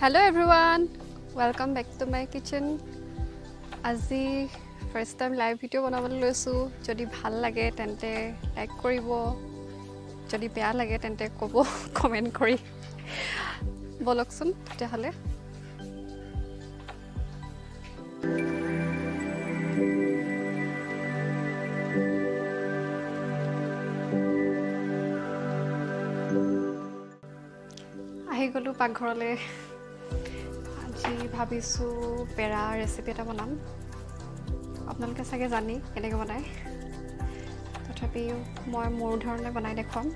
Hello everyone, welcome back to my kitchen. আজি first time live video বনাবলৈ লৈছো যদি ভাল লাগে তেন্তে লাইক কৰিব যদি বেয়া লাগে তেন্তে ক'ব কমেন্ট কৰি বলকচোন তেতিয়াহলে আহি গলো পাকঘৰলৈ আজি ভাবিছো পেৰা ৰেচিপি এটা বনাম আপোনালোকে চাগে জানি কেনেকৈ বনায় তথাপিও মই মোৰ ধৰণে বনাই দেখুৱাম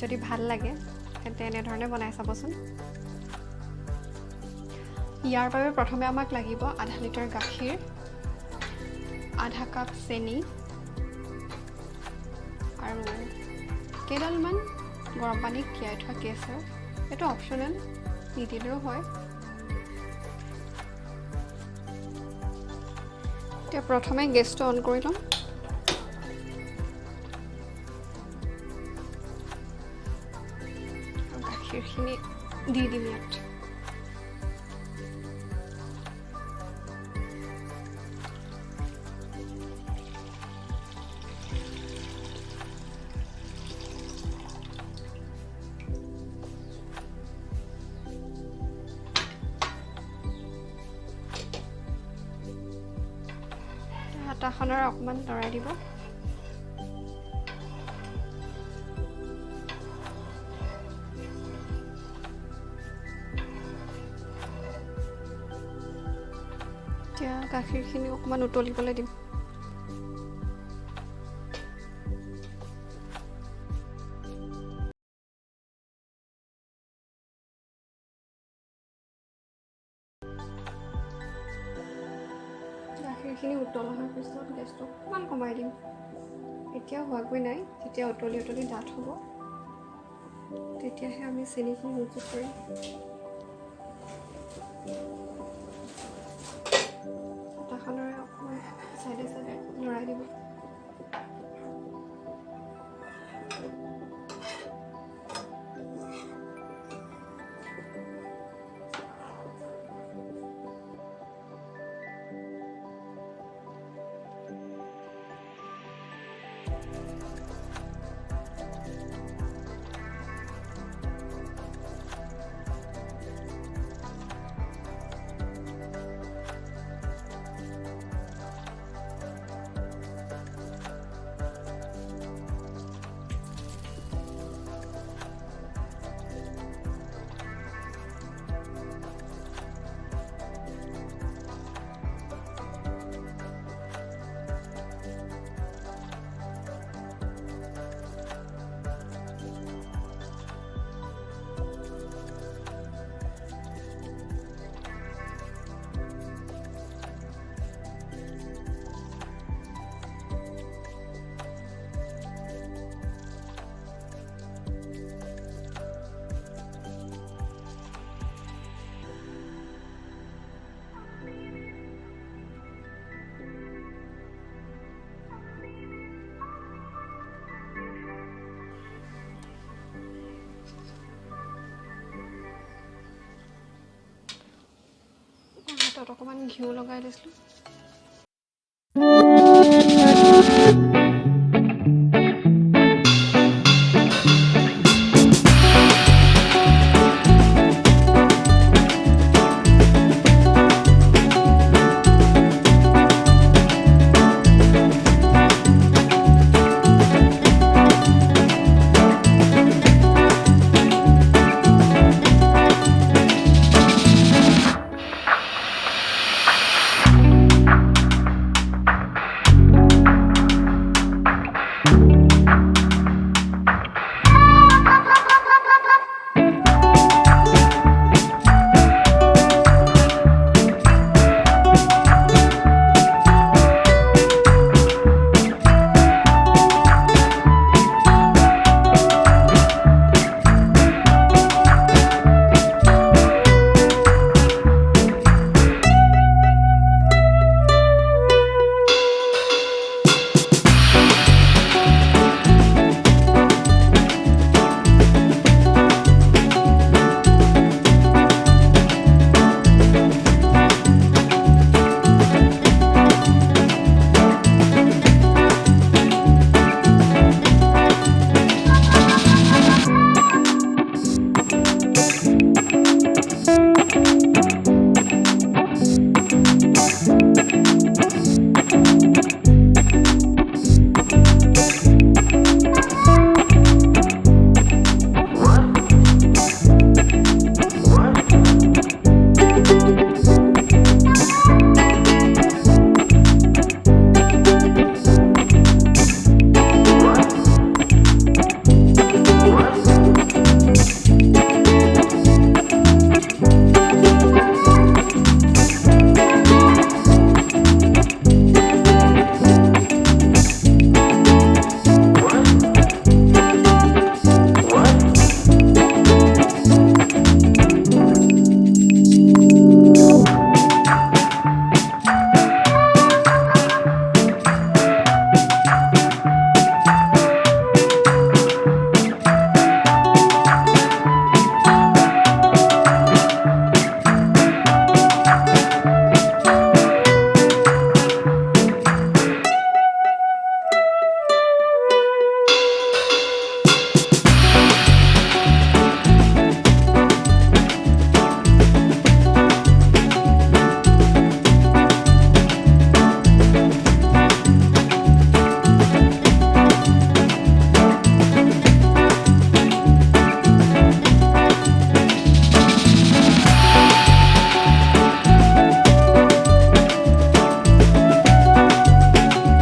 যদি ভাল লাগে তেন্তে এনেধৰণে বনাই চাবচোন ইয়াৰ বাবে প্ৰথমে আমাক লাগিব আধা লিটাৰ গাখীৰ আধা কাপ চেনি আৰু কেইডালমান গৰম পানীত তিয়াই থোৱা কেশৰ এইটো অপচনেল নিদিলেও হয় এতিয়া প্ৰথমে গেছটো অন কৰি লম গাখীৰখিনি দি দিম ইয়াত হাতাখনৰ অকমান লৰাই দিব এতিয়া গাখীৰখিনি অকমান উতলিবলৈ দিম গাখীৰখিনি উতল অহাৰ পিছত গেছটো অকণমান কমাই দিম এতিয়া হোৱাগৈ নাই যেতিয়া উতলি ডাঠ হ'ব তেতিয়াহে আমি চেনিখিনি যোগ কৰিম হাতাখনেৰে অকণমান চাইডে লৰাই দিব হাতত অকণমান ঘিউ লগাই দিছিলোঁ